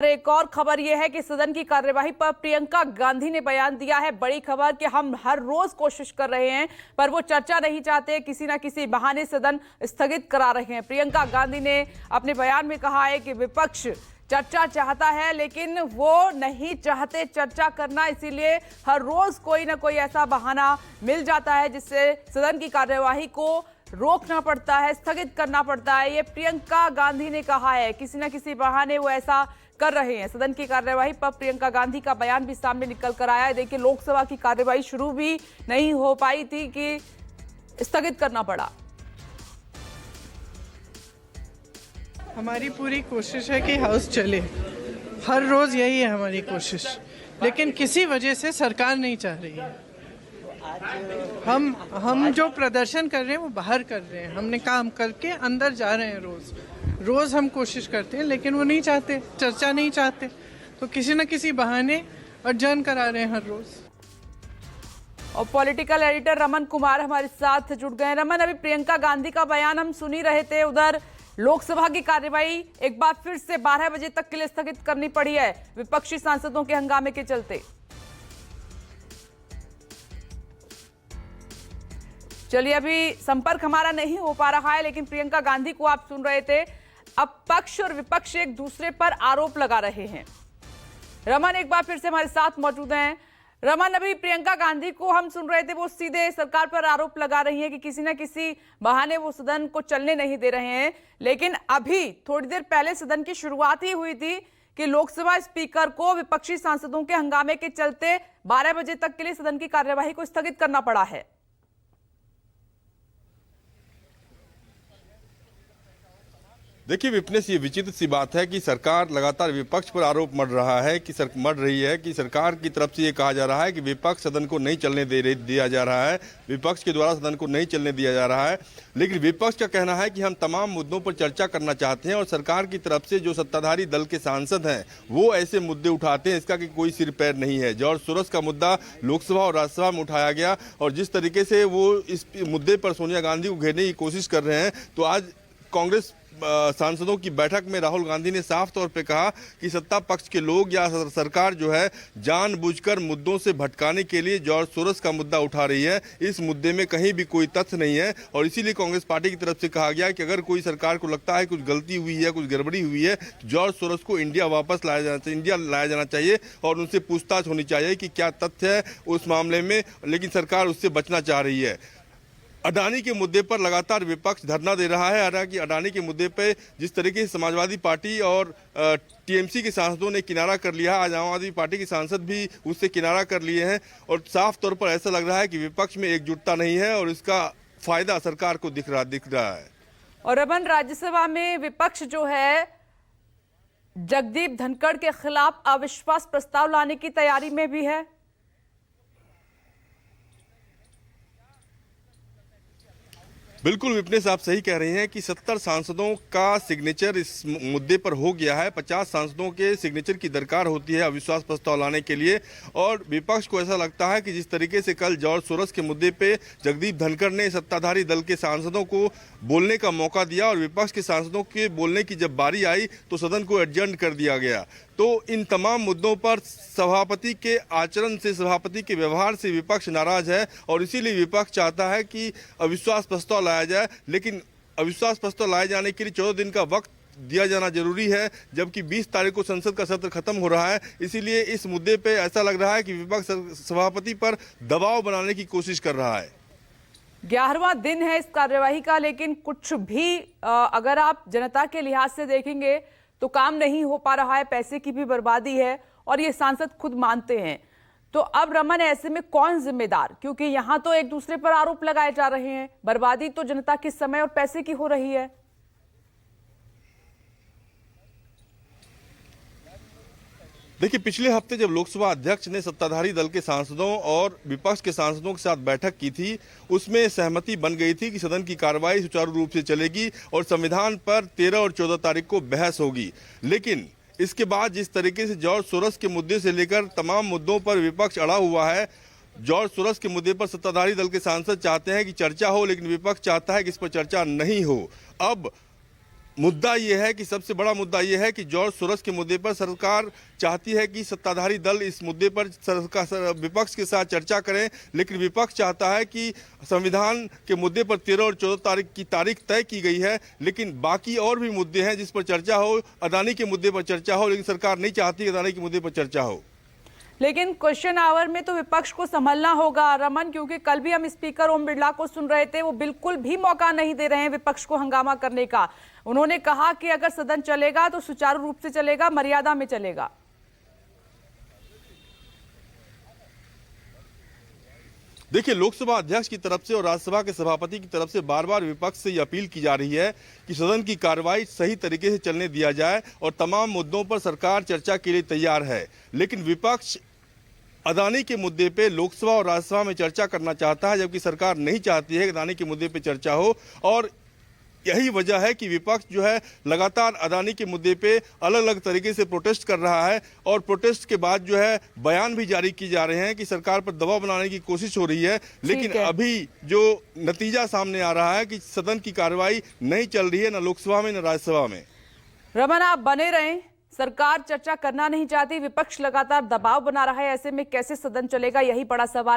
एक और खबर यह है कि सदन की कार्यवाही पर प्रियंका गांधी ने बयान दिया है। बड़ी खबर कि हम हर रोज कोशिश कर रहे हैं पर वो चर्चा नहीं चाहते, किसी ना किसी बहाने सदन स्थगित करा रहे हैं। प्रियंका गांधी ने अपने बयान में कहा है कि विपक्ष चर्चा चाहता है लेकिन वो नहीं चाहते चर्चा करना, इसीलिए हर रोज कोई ना कोई ऐसा बहाना मिल जाता है जिससे सदन की कार्यवाही को रोकना पड़ता है, स्थगित करना पड़ता है। ये प्रियंका गांधी ने कहा है, किसी ना किसी बहाने वो ऐसा कर रहे हैं। सदन की कार्यवाही पर प्रियंका गांधी का बयान भी सामने निकल कर आया है। देखिए, लोकसभा की कार्यवाही शुरू भी नहीं हो पाई थी कि स्थगित करना पड़ा। हमारी पूरी कोशिश है कि हाउस चले, हर रोज यही है हमारी कोशिश, लेकिन किसी वजह से सरकार नहीं चाह रही है। हम जो प्रदर्शन कर रहे हैं वो बाहर कर रहे हैं, हमने काम करके अंदर जा रहे हैं। रोज हम कोशिश करते हैं लेकिन वो नहीं चाहते, चर्चा नहीं चाहते, तो किसी न किसी बहाने अडजर्न करा रहे हैं हर रोज। और पॉलिटिकल एडिटर रमन कुमार हमारे साथ जुड़ गए। रमन, अभी प्रियंका गांधी का बयान हम सुन ही रहे थे, उधर लोकसभा की कार्यवाही एक बार फिर से 12 बजे तक के लिए स्थगित करनी पड़ी है विपक्षी सांसदों के हंगामे के चलते। चलिए, अभी संपर्क हमारा नहीं हो पा रहा है, लेकिन प्रियंका गांधी को आप सुन रहे थे। अब पक्ष और विपक्ष एक दूसरे पर आरोप लगा रहे हैं। रमन एक बार फिर से हमारे साथ मौजूद हैं। रमन, अभी प्रियंका गांधी को हम सुन रहे थे, वो सीधे सरकार पर आरोप लगा रही है कि किसी न किसी बहाने वो सदन को चलने नहीं दे रहे हैं। लेकिन अभी थोड़ी देर पहले सदन की शुरुआत ही हुई थी कि लोकसभा स्पीकर को विपक्षी सांसदों के हंगामे के चलते 12 बजे तक के लिए सदन की कार्यवाही को स्थगित करना पड़ा है। देखिए विपनेश, ये विचित्र सी बात है कि सरकार लगातार विपक्ष पर आरोप मढ़ रही है कि सरकार की तरफ से ये कहा जा रहा है कि विपक्ष सदन को नहीं चलने दिया जा रहा है, विपक्ष के द्वारा सदन को नहीं चलने दिया जा रहा है। लेकिन विपक्ष का कहना है कि हम तमाम मुद्दों पर चर्चा करना चाहते हैं और सरकार की तरफ से जो सत्ताधारी दल के सांसद हैं वो ऐसे मुद्दे उठाते हैं इसका कि कोई सिर पैर नहीं है। जॉर्ज सोरोस का मुद्दा लोकसभा और राज्यसभा में उठाया गया और जिस तरीके से वो इस मुद्दे पर सोनिया गांधी को घेरने की कोशिश कर रहे हैं, तो आज कांग्रेस सांसदों की बैठक में राहुल गांधी ने साफ तौर पे कहा कि सत्ता पक्ष के लोग या सरकार जो है जानबूझकर मुद्दों से भटकाने के लिए जॉर्ज सोरोस का मुद्दा उठा रही है। इस मुद्दे में कहीं भी कोई तथ्य नहीं है और इसीलिए कांग्रेस पार्टी की तरफ से कहा गया कि अगर कोई सरकार को लगता है कुछ गलती हुई है, कुछ गड़बड़ी हुई है, तो जॉर्ज सोरोस को इंडिया लाया जाना चाहिए और उनसे पूछताछ होनी चाहिए कि क्या तथ्य है उस मामले में। लेकिन सरकार उससे बचना चाह रही है। अडानी के मुद्दे पर लगातार विपक्ष धरना दे रहा है। हालांकि अडानी के मुद्दे पर जिस तरीके से समाजवादी पार्टी और टीएमसी के सांसदों ने किनारा कर लिया, आज आम आदमी पार्टी के सांसद भी उससे किनारा कर लिए हैं और साफ तौर पर ऐसा लग रहा है कि विपक्ष में एकजुटता नहीं है और इसका फायदा सरकार को दिख रहा है। और रमन, राज्यसभा में विपक्ष जो है जगदीप धनखड़ के खिलाफ अविश्वास प्रस्ताव लाने की तैयारी में भी है। बिल्कुल विपनेश, आप सही कह रहे हैं कि 70 सांसदों का सिग्नेचर इस मुद्दे पर हो गया है। 50 सांसदों के सिग्नेचर की दरकार होती है अविश्वास प्रस्ताव लाने के लिए और विपक्ष को ऐसा लगता है कि जिस तरीके से कल जॉर्ज सोरोस के मुद्दे पे जगदीप धनखड़ ने सत्ताधारी दल के सांसदों को बोलने का मौका दिया और विपक्ष के सांसदों के बोलने की जब बारी आई तो सदन को एडजर्न कर दिया गया। तो इन तमाम मुद्दों पर सभापति के आचरण से, सभापति के व्यवहार से विपक्ष नाराज है और इसीलिए विपक्ष चाहता है कि अविश्वास प्रस्ताव लाया जाए। लेकिन अविश्वास प्रस्ताव लाए जाने के लिए 14 दिन का वक्त दिया जाना जरूरी है, जबकि 20 तारीख को संसद का सत्र खत्म हो रहा है। इसीलिए इस मुद्दे पे ऐसा लग रहा है कि विपक्ष सभापति पर दबाव बनाने की कोशिश कर रहा है। 11वां दिन है इस कार्यवाही का, लेकिन कुछ भी अगर आप जनता के लिहाज से देखेंगे तो काम नहीं हो पा रहा है, पैसे की भी बर्बादी है और ये सांसद खुद मानते हैं। तो अब रमन, ऐसे में कौन जिम्मेदार, क्योंकि यहां तो एक दूसरे पर आरोप लगाए जा रहे हैं, बर्बादी तो जनता के समय और पैसे की हो रही है। देखिए, पिछले हफ्ते जब लोकसभा अध्यक्ष ने सत्ताधारी दल के सांसदों और विपक्ष के सांसदों के साथ बैठक की थी, उसमें सहमति बन गई थी कि सदन की कार्रवाई सुचारू रूप से चलेगी और संविधान पर 13 और 14 तारीख को बहस होगी। लेकिन इसके बाद जिस तरीके से जॉर्ज सोरोस के मुद्दे से लेकर तमाम मुद्दों पर विपक्ष अड़ा हुआ है, जॉर्ज सोरोस के मुद्दे पर सत्ताधारी दल के सांसद चाहते हैं कि चर्चा हो, लेकिन विपक्ष चाहता है कि इस पर चर्चा नहीं हो। अब मुद्दा ये है कि सबसे बड़ा मुद्दा ये है कि जॉर्ज सोरोस के मुद्दे पर सरकार चाहती है कि सत्ताधारी दल इस मुद्दे पर विपक्ष के साथ चर्चा करें, लेकिन विपक्ष चाहता है कि संविधान के मुद्दे पर 13 और 14 तारीख की तारीख तय की गई है, लेकिन बाकी और भी मुद्दे हैं जिस पर चर्चा हो, अदानी के मुद्दे पर चर्चा हो, लेकिन सरकार नहीं चाहती कि अदानी के मुद्दे पर चर्चा हो। लेकिन क्वेश्चन आवर में तो विपक्ष को संभलना होगा रमन, क्योंकि कल भी हम स्पीकर ओम बिरला को सुन रहे थे, वो बिल्कुल भी मौका नहीं दे रहे हैं विपक्ष को हंगामा करने का। उन्होंने कहा कि अगर सदन चलेगा तो सुचारू रूप से चलेगा, मर्यादा में चलेगा। देखिए, लोकसभा अध्यक्ष की तरफ से और राज्यसभा के सभापति की तरफ से बार बार विपक्ष से ये अपील की जा रही है कि सदन की कार्रवाई सही तरीके से चलने दिया जाए और तमाम मुद्दों पर सरकार चर्चा के लिए तैयार है, लेकिन विपक्ष अदानी के मुद्दे पे लोकसभा और राज्यसभा में चर्चा करना चाहता है, जबकि सरकार नहीं चाहती है कि अदानी के मुद्दे पे चर्चा हो। और यही वजह है कि विपक्ष जो है लगातार अदानी के मुद्दे पे अलग अलग तरीके से प्रोटेस्ट कर रहा है और प्रोटेस्ट के बाद जो है बयान भी जारी किए जा रहे हैं कि सरकार पर दबाव बनाने की कोशिश हो रही है, लेकिन अभी जो नतीजा सामने आ रहा है कि सदन की कार्रवाई नहीं चल रही है, न लोकसभा में न राज्यसभा में। रमन, आप बने रहें, सरकार चर्चा करना नहीं चाहती, विपक्ष लगातार दबाव बना रहा है, ऐसे में कैसे सदन चलेगा, यही बड़ा सवाल है।